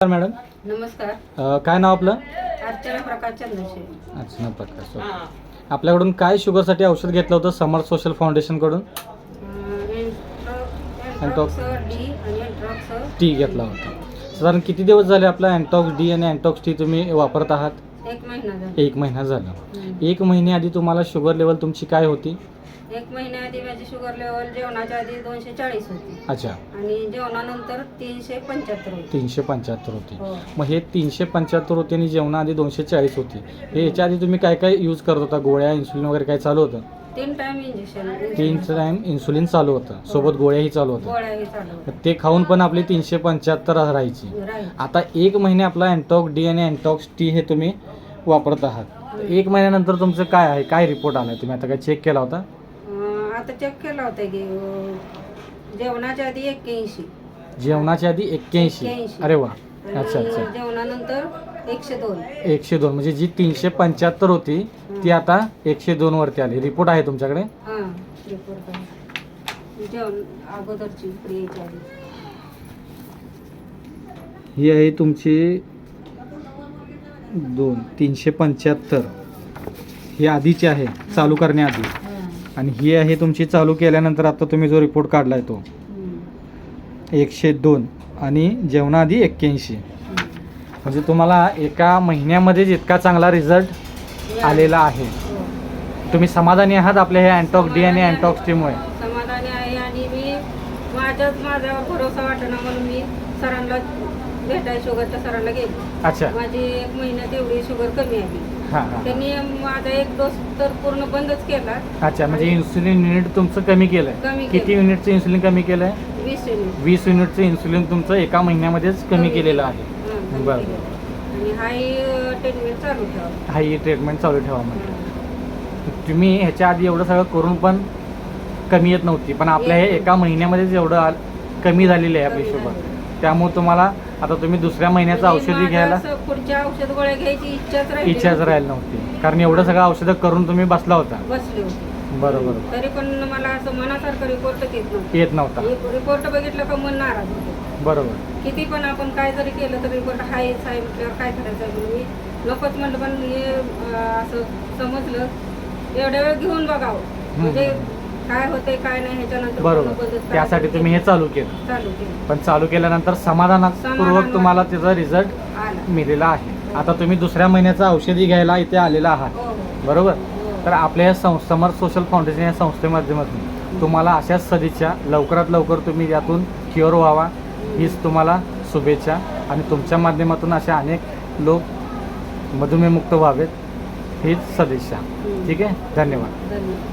Madam. नमस्कार. काय नाव आपलं? अर्चना प्रकाश चंद्रशेखर. अर्चना प्रकाश. आपल्याकडून काय शुगरसाठी औषध घेतलं होतं समर्थ सोशल फाउंडेशनकडून? अँटॉक्स डी आणि अँटॉक्स टी घेतला होता. साधारण किती दिवस झाले आपला अँटॉक्स डी आणि अँटॉक्स टी तुम्ही वापरत आहात? 1 महिना झाला. 1 महिना झाला. 1 महिन्याआधी तुम्हाला शुगर लेवल तुमची काय होती? 1 महिन्याआधी माझी शुगर लेवल जेवणाच्या आधी 240 होती. अच्छा. आणि जेवणानंतर 375 होती. 375 होती. हो. मग हे 375 होती आणि जेवणाआधी 240 होती. हे याच्या आधी तुम्ही काय काय यूज करत होता? गोळ्या, इन्सुलिन वगैरे काय चालू होतं? 3 टाइम इंजेक्शन. 3 टाइम इन्सुलिन चालू होतं, सोबत गोळ्याही चालू होत्या. गोळ्याही चालू होत्या. ते खाऊन पण आपली 375 राहायची. राईट. आता 1 महिने आपला अँटॉक्स डी आणि अँटॉक्स टी हे तुम्ही वापरत आहात. 1 महिन्यानंतर तुमचं काय आहे, काय रिपोर्ट आला? तुम्ही आता काय चेक केला होता? आता चेक केला होता की जेवणाच्या आधी 81. जेवणाच्या आधी 81. 81. अरे वा. आणि अच्छा अच्छा. जेवणानंतर 102. 102 म्हणजे जी 375 होती ती आता 102 वरती आली. रिपोर्ट आहे तुमच्याकडे? हां, रिपोर्ट आहे. जेवण अगोदरची क्रियेच्या आधी. ही आहे तुमची 375. ही आधीची आहे चालू करण्याआधी. आणि ही आहे तुमची चालू केल्यानंतर आता तुम्ही जो रिपोर्ट काढलाय तो 102 आणि जेवणाआधी 81. म्हणजे तुम्हाला एका महिन्यामध्येच इतका चांगला रिझल्ट आलेला आहे. तुम्ही समाधानी आहात आपल्या हे अँटॉक्स डी आणि अँटॉक्स टीमुळे? समाधानी आहे. आणि मी माझ्यावर भरोसा वाटणं म्हणून मी सरांना भेटाय शुगरच्या सरांना गेले. अच्छा. माझी 1 महिन्यात एवढी शुगर कमी आली. हां हां. त्यांनी माझा 1 डोस तर पूर्ण बंदच केला. अच्छा. म्हणजे इन्सुलिन युनिट तुमचं कमी केलं आहे? कमी किती केलं. युनिटचं इन्सुलिन कमी केलं आहे? 20 युनिट. 20 युनिटचं इन्सुलिन तुमचं एका महिन्यामध्येच कमी केलेलं आहे. कमी बरं. केलं. आणि हाय ट्रीटमेंट चालू ठेवा. हा, ही ट्रीटमेंट चालू ठेवा. म्हणजे तुम्ही ह्याच्या आधी एवढं सगळं करून पण कमी येत नव्हती, पण आपल्या हे एका महिन्यामध्येच एवढं कमी झालेलं आहे आपली शुगर. त्यामुळे तुम्हाला आता तुम्ही दुसऱ्या महिन्याचं औषधी घ्यायला पुढच्या औषध गोळ्या घ्यायची इच्छाच राहिली नव्हती, कारण एवढं सगळं औषधं करून तुम्ही बसला होता. बसले होते. बरोबर. तरी पण मला असं मनासारखं रिपोर्ट येत नव्हता. रिपोर्ट बघितलं का मन नाराज होतं. बरोबर. किती पण आपण काय जरी केलं तर रिपोर्ट हायच आहे म्हटल्यावर काय करायचं आहे म्हणून मी नकोच म्हटलं. पण हे असं समजलं एवढ्या वेळ घेऊन बघावं म्हणजे काय होतंय काय नाही ह्याच्यानंतर. बरोबर. त्यासाठी तुम्ही हे चालू केलं. पण चालू केल्यानंतर समाधानपूर्वक तुम्हाला त्याचा रिझल्ट आला. मिळालेला आहे. आता तुम्ही दुसऱ्या महिन्याचं औषधी घ्यायला इथे आलेला आहात. हो, हो. बरोबर. तर आपल्या या समर्थ सोशल फाउंडेशन या संस्थेमाध्यमातून तुम्हाला अशाच सदिच्छा, लवकरात लवकर तुम्ही यातून क्युअर व्हावा हीच तुम्हाला शुभेच्छा. आणि तुमच्या माध्यमातून असे अनेक लोक मधुमेहमुक्त व्हावेत हीच सदिच्छा. ठीक आहे. धन्यवाद. धन्यवाद.